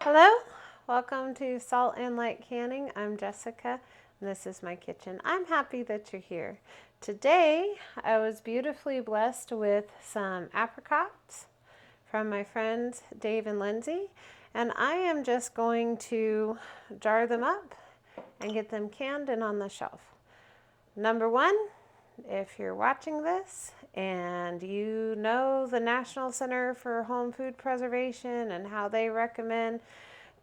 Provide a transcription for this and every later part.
Hello, welcome to Salt and Light Canning. I'm Jessica, and this is my kitchen. I'm happy that you're here. Today, I was beautifully blessed with some apricots from my friends Dave and Lindsay, and I am just going to jar them up and get them canned and on the shelf. Number one, if you're watching this and you know the National Center for Home Food Preservation and how they recommend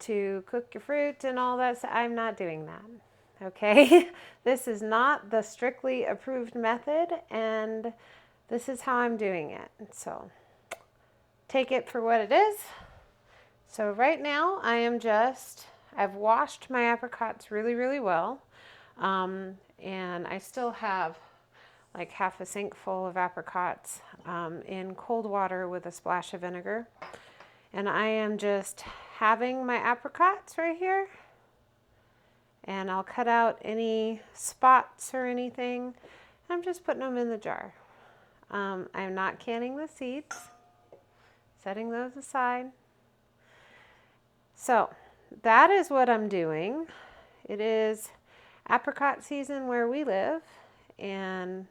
to cook your fruit and all that, I'm not doing that. Okay, this is not the strictly approved method, and this is how I'm doing it. So take it for what it is. So right now I've washed my apricots really well, and I still have like half a sink full of apricots in cold water with a splash of vinegar. And I am just having my apricots right here. And I'll cut out any spots or anything. I'm just putting them in the jar. I'm not canning the seeds, setting those aside. So that is what I'm doing. It is apricot season where we live, and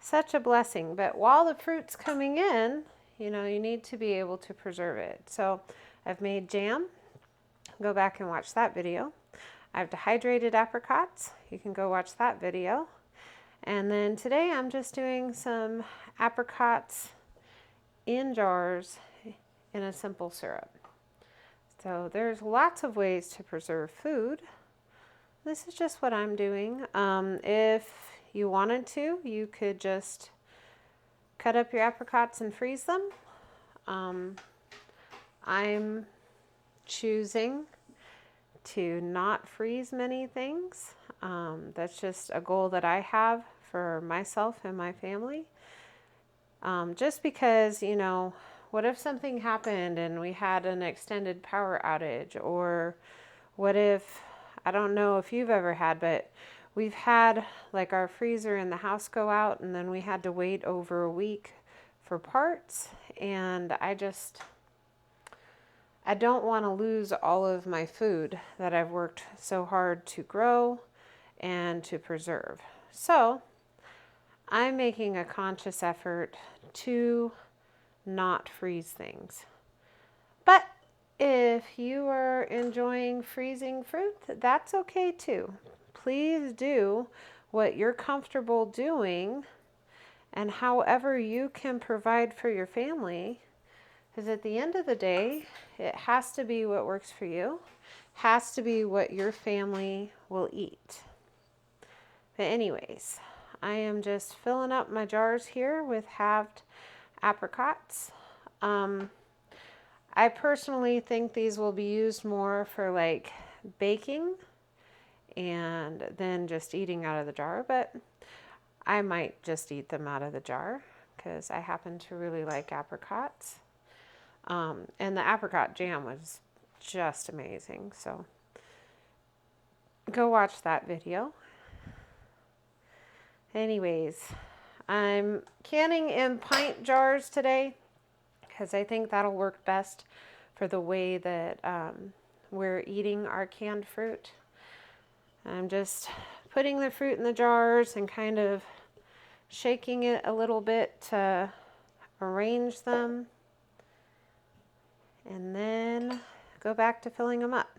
such a blessing. But while the fruit's coming in, you need to be able to preserve it. So I've made jam. Go back and watch that video. I've dehydrated apricots. You can go watch that video. And then today I'm just doing some apricots in jars in a simple syrup. So there's lots of ways to preserve food. This is just what I'm doing. If you wanted to, you could just cut up your apricots and freeze them. I'm choosing to not freeze many things. That's just a goal that I have for myself and my family. Just because, what if something happened and we had an extended power outage? Or what if, I don't know if you've ever had, but we've had like our freezer in the house go out, and then we had to wait over a week for parts. And I don't want to lose all of my food that I've worked so hard to grow and to preserve. So I'm making a conscious effort to not freeze things. But if you are enjoying freezing fruit, that's okay too. Please do what you're comfortable doing, and however you can provide for your family. Because at the end of the day, it has to be what works for you, has to be what your family will eat. But anyways, I am just filling up my jars here with halved apricots. I personally think these will be used more for like baking and then just eating out of the jar, but I might just eat them out of the jar because I happen to really like apricots. And the apricot jam was just amazing. So go watch that video. Anyways, I'm canning in pint jars today because I think that'll work best for the way that we're eating our canned fruit. I'm just putting the fruit in the jars and kind of shaking it a little bit to arrange them. And then go back to filling them up.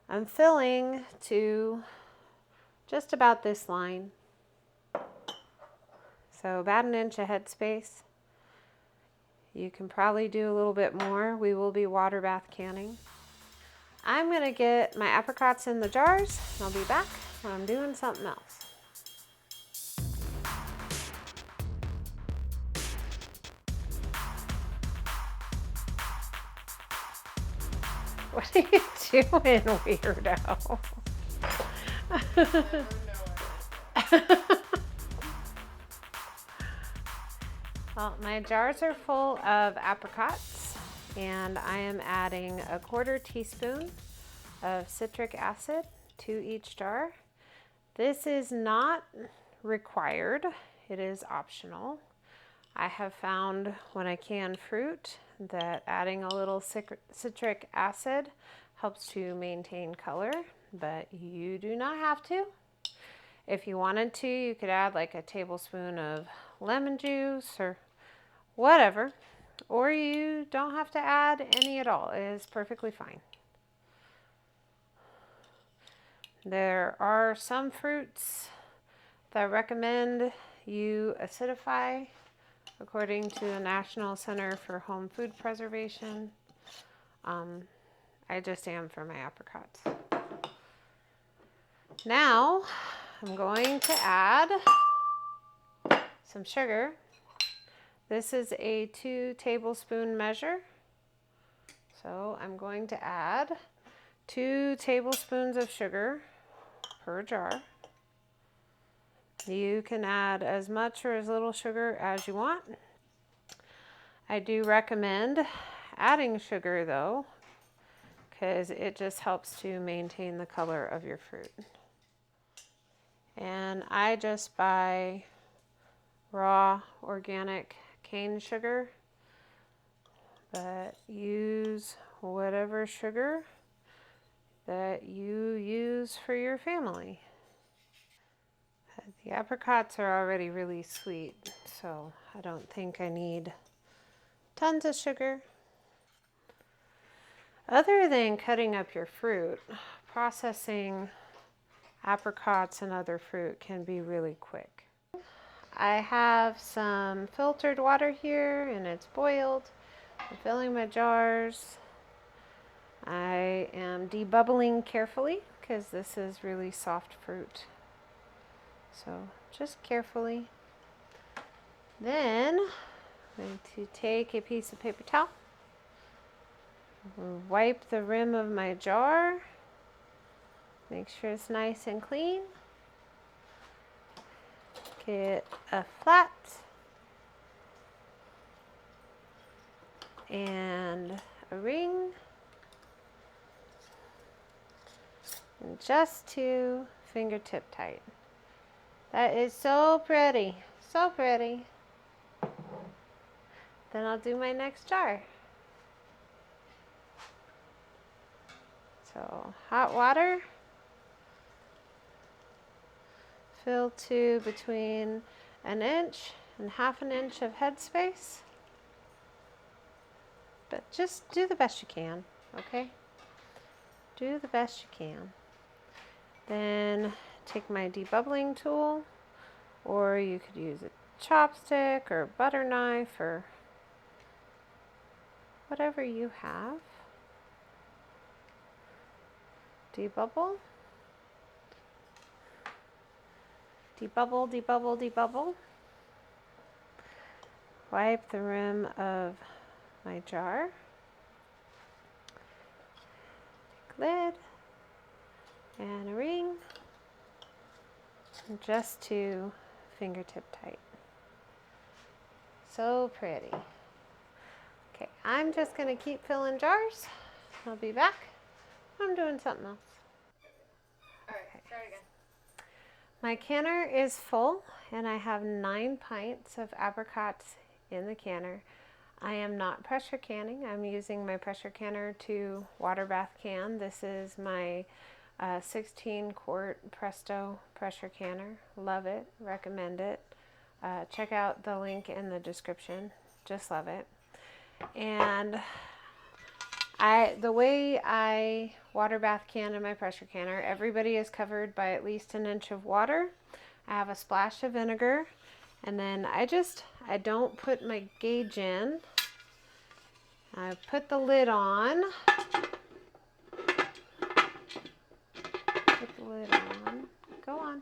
I'm filling to just about this line. So about 1 inch of headspace. You can probably do a little bit more. We will be water bath canning. I'm gonna get my apricots in the jars, and I'll be back when I'm doing something else. What are you doing, weirdo? Well, my jars are full of apricots, and I am adding 1/4 teaspoon of citric acid to each jar. This is not required, it is optional. I have found when I can fruit that adding a little citric acid helps to maintain color, but you do not have to. If you wanted to, you could add like a tablespoon of lemon juice or whatever, or you don't have to add any at all. It is perfectly fine. There are some fruits that I recommend you acidify according to the National Center for Home Food Preservation. I just am for my apricots. Now I'm going to add some sugar. This is a 2 tablespoon measure. So I'm going to add 2 tablespoons of sugar per jar. You can add as much or as little sugar as you want. I do recommend adding sugar though, because it just helps to maintain the color of your fruit. And I just buy raw organic cane sugar, but use whatever sugar that you use for your family. The apricots are already really sweet, so I don't think I need tons of sugar. Other than cutting up your fruit, processing apricots and other fruit can be really quick. I have some filtered water here and it's boiled. I'm filling my jars. I am debubbling carefully because this is really soft fruit. So just carefully. Then I'm going to take a piece of paper towel, wipe the rim of my jar, make sure it's nice and clean. Get a flat and a ring, and just to fingertip tight. That is so pretty, so pretty. Then I'll do my next jar. So hot water, fill to between 1 inch and 1/2 inch of headspace. But just do the best you can, okay? Do the best you can. Then take my debubbling tool, or you could use a chopstick or butter knife or whatever you have. Debubble. Debubble, debubble, debubble. Wipe the rim of my jar. Take a lid and a ring, and just to fingertip tight. So pretty. Okay, I'm just going to keep filling jars. I'll be back. I'm doing something else. All right, start again. My canner is full and I have 9 pints of apricots in the canner. I am not pressure canning. I'm using my pressure canner to water bath can. This is my 16 quart Presto pressure canner. Love it, recommend it. Check out the link in the description. Just love it. And the way I water bath can in my pressure canner, everybody is covered by at least 1 inch of water. I have a splash of vinegar, and then I don't put my gauge in. I put the lid on. Put the lid on. Go on.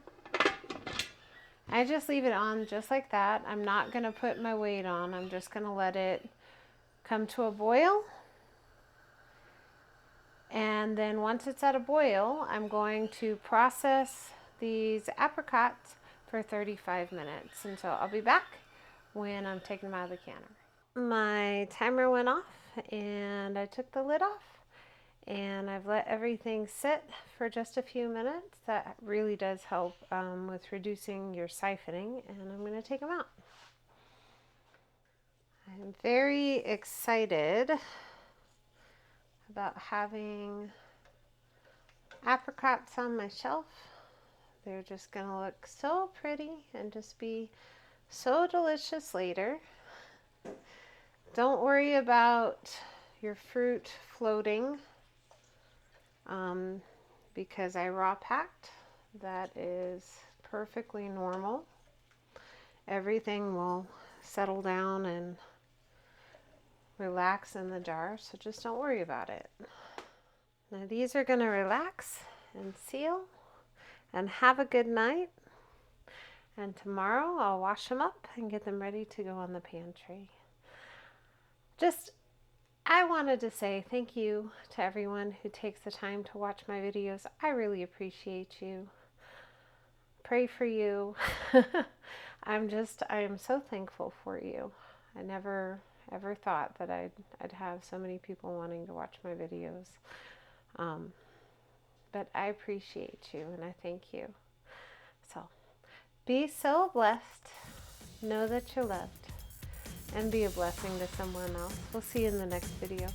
I just leave it on just like that. I'm not going to put my weight on. I'm just going to let it come to a boil. And then once it's at a boil, I'm going to process these apricots for 35 minutes. And so I'll be back when I'm taking them out of the canner. My timer went off and I took the lid off and I've let everything sit for just a few minutes. That really does help with reducing your siphoning, and I'm going to take them out. I'm very excited about having apricots on my shelf. They're just going to look so pretty and just be so delicious later. Don't worry about your fruit floating because I raw packed. That is perfectly normal. Everything will settle down and relax in the jar, so just don't worry about it. Now these are going to relax and seal and have a good night. And tomorrow I'll wash them up and get them ready to go on the pantry. I wanted to say thank you to everyone who takes the time to watch my videos. I really appreciate you. Pray for you. I am so thankful for you. I never ever thought that I'd have so many people wanting to watch my videos. But I appreciate you and I thank you. So be so blessed. Know that you're loved. And be a blessing to someone else. We'll see you in the next video.